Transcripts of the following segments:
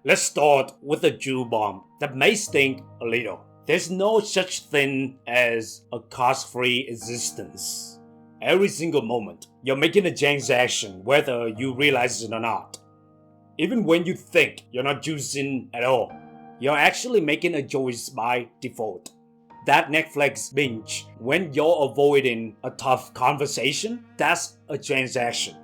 Let's start with a Jew bomb that may stink a little. There's no such thing as a cost-free existence. Every single moment, you're making a transaction whether you realize it or not. Even when you think you're not juicing at all, you're actually making a choice by default. That Netflix binge when you're avoiding a tough conversation, that's a transaction.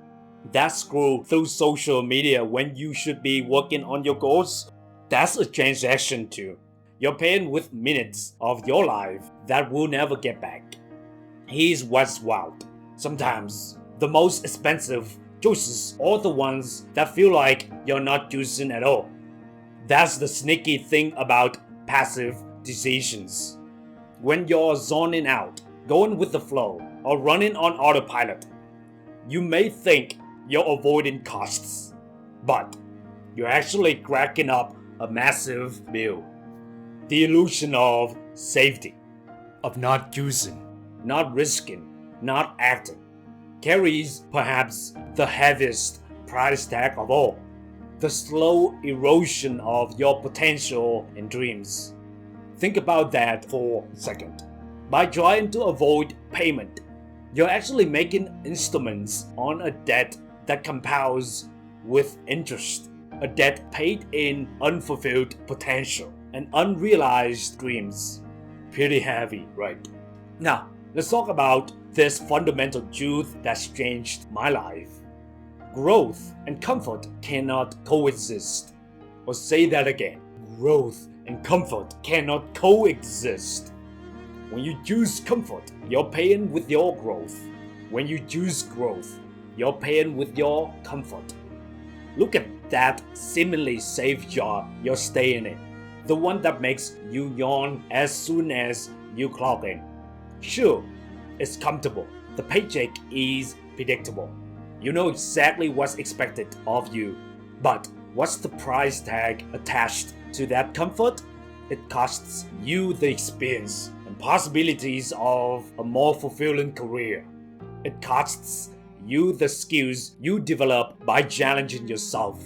That scroll through social media when you should be working on your goals, that's a transaction too. You're paying with minutes of your life that will never get back. Here's what's wild. Sometimes, the most expensive choices are the ones that feel like you're not juicing at all. That's the sneaky thing about passive decisions. When you're zoning out, going with the flow, or running on autopilot, you may think you're avoiding costs, but you're actually cracking up a massive bill. The illusion of safety, of not juicing, not risking, not acting, carries perhaps the heaviest price tag of all, the slow erosion of your potential and dreams. Think about that for a second. By trying to avoid payment, you're actually making installments on a debt that compounds with interest, a debt paid in unfulfilled potential and unrealized dreams. Pretty heavy, right? Now, let's talk about this fundamental truth that's changed my life. Growth and comfort cannot coexist. Or say that again. Growth and comfort cannot coexist. When you choose comfort, you're paying with your growth. When you choose growth, you're paying with your comfort. Look at that seemingly safe job you're staying in. The one that makes you yawn as soon as you clock in. Sure, it's comfortable. The paycheck is predictable. You know exactly what's expected of you. But what's the price tag attached to that comfort? It costs you the experience and possibilities of a more fulfilling career. It costs you the skills you develop by challenging yourself.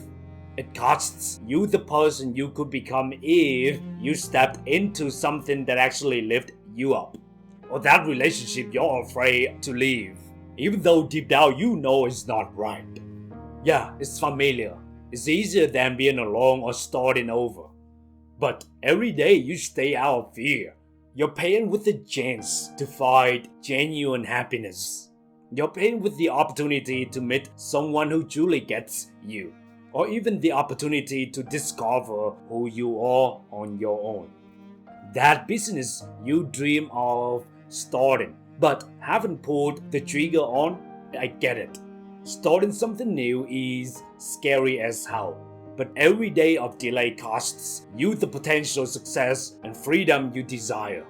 It costs you the person you could become if you stepped into something that actually lifted you up. Or that relationship you're afraid to leave, even though deep down you know it's not right. Yeah, it's familiar. It's easier than being alone or starting over. But every day you stay out of fear. You're paying with the chance to find genuine happiness. You're paying with the opportunity to meet someone who truly gets you, or even the opportunity to discover who you are on your own. That business you dream of starting, but haven't pulled the trigger on, I get it. Starting something new is scary as hell, but every day of delay costs you the potential success and freedom you desire.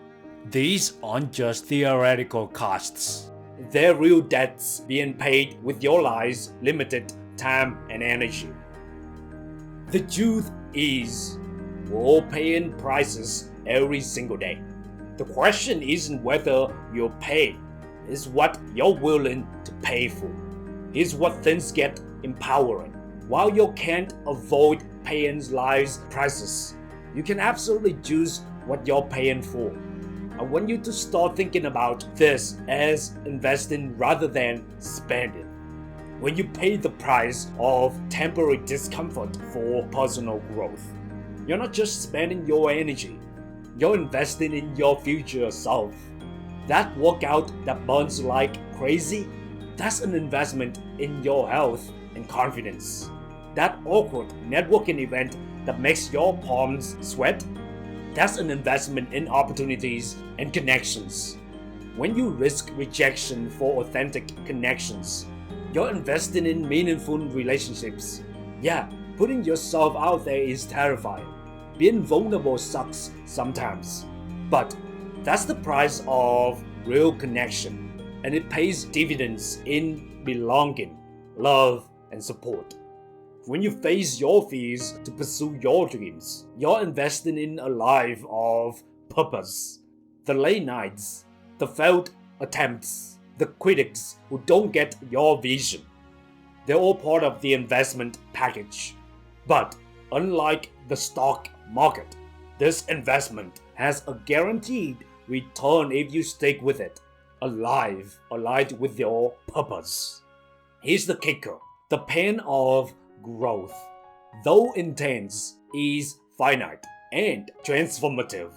These aren't just theoretical costs. They're real debts being paid with your life's limited time and energy. The truth is, we're all paying prices every single day. The question isn't whether you're paid, it's what you're willing to pay for. Here's what things get empowering. While you can't avoid paying life's prices, you can absolutely choose what you're paying for. I want you to start thinking about this as investing rather than spending. When you pay the price of temporary discomfort for personal growth, you're not just spending your energy, you're investing in your future self. That workout that burns like crazy, that's an investment in your health and confidence. That awkward networking event that makes your palms sweat, that's an investment in opportunities and connections. When you risk rejection for authentic connections, you're investing in meaningful relationships. Yeah, putting yourself out there is terrifying. Being vulnerable sucks sometimes. But that's the price of real connection, and it pays dividends in belonging, love, and support. When you face your fears to pursue your dreams, you're investing in a life of purpose. The late nights, the failed attempts, the critics who don't get your vision, they're all part of the investment package. But Unlike the stock market, this investment has a guaranteed return if you stick with it, aligned with your purpose. Here's the kicker. The pain of growth, though intense, is finite and transformative.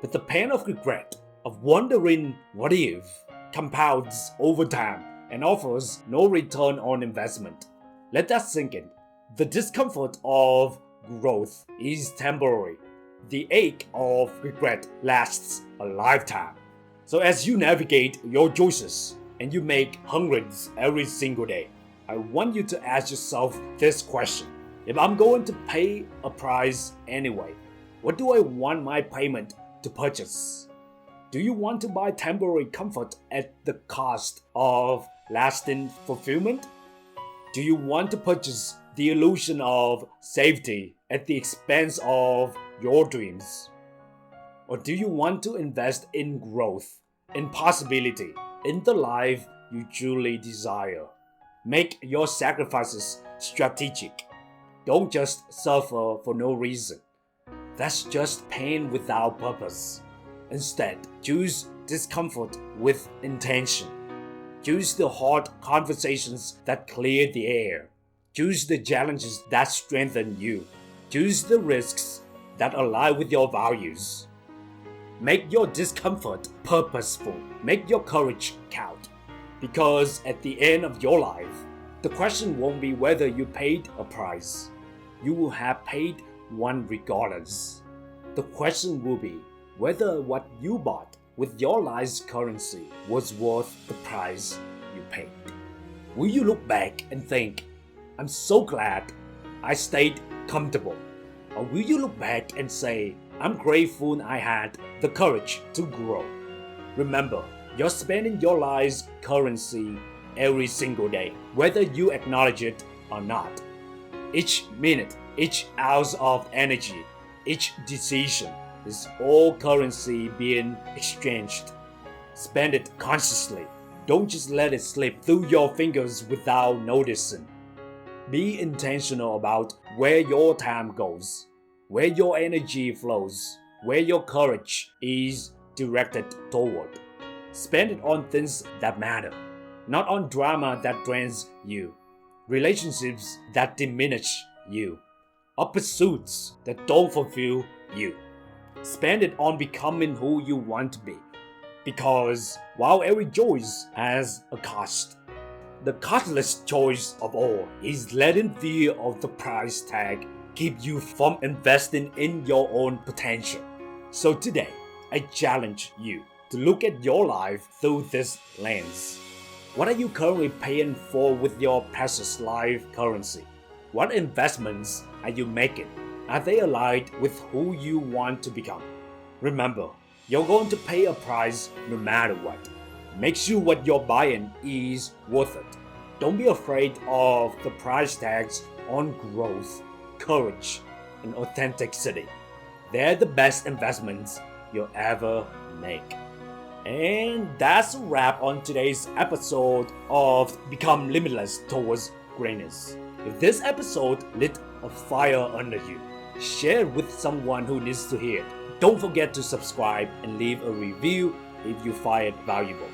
But the pain of regret, of wondering what if, compounds over time and offers no return on investment. Let that sink in. The discomfort of growth is temporary. The ache of regret lasts a lifetime. So as you navigate your choices and you make hundreds every single day, I want you to ask yourself this question. If I'm going to pay a price anyway, what do I want my payment to purchase? Do you want to buy temporary comfort at the cost of lasting fulfillment? Do you want to purchase the illusion of safety at the expense of your dreams? Or do you want to invest in growth, in possibility, in the life you truly desire? Make your sacrifices strategic. Don't just suffer for no reason. That's just pain without purpose. Instead, choose discomfort with intention. Choose the hard conversations that clear the air. Choose the challenges that strengthen you. Choose the risks that align with your values. Make your discomfort purposeful. Make your courage count. Because at the end of your life, the question won't be whether you paid a price. You will have paid one regardless. The question will be whether what you bought with your life's currency was worth the price you paid. Will you look back and think, I'm so glad I stayed comfortable? Or will you look back and say, I'm grateful I had the courage to grow? Remember, you're spending your life's currency every single day, whether you acknowledge it or not. Each minute, each ounce of energy, each decision is all currency being exchanged. Spend it consciously. Don't just let it slip through your fingers without noticing. Be intentional about where your time goes, where your energy flows, where your courage is directed toward. Spend it on things that matter, not on drama that drains you, relationships that diminish you, or pursuits that don't fulfill you. Spend it on becoming who you want to be. Because while every choice has a cost, the costless choice of all is letting fear of the price tag keep you from investing in your own potential. So today, I challenge you to look at your life through this lens. What are you currently paying for with your precious life currency? What investments are you making? Are they aligned with who you want to become? Remember, you're going to pay a price no matter what. Make sure what you're buying is worth it. Don't be afraid of the price tags on growth, courage, and authenticity. They're the best investments you'll ever make. And that's a wrap on today's episode of Become Limitless Towards Greatness. If this episode lit a fire under you, share it with someone who needs to hear it. Don't forget to subscribe and leave a review if you find it valuable.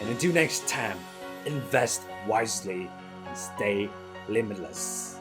And until next time, invest wisely and stay limitless.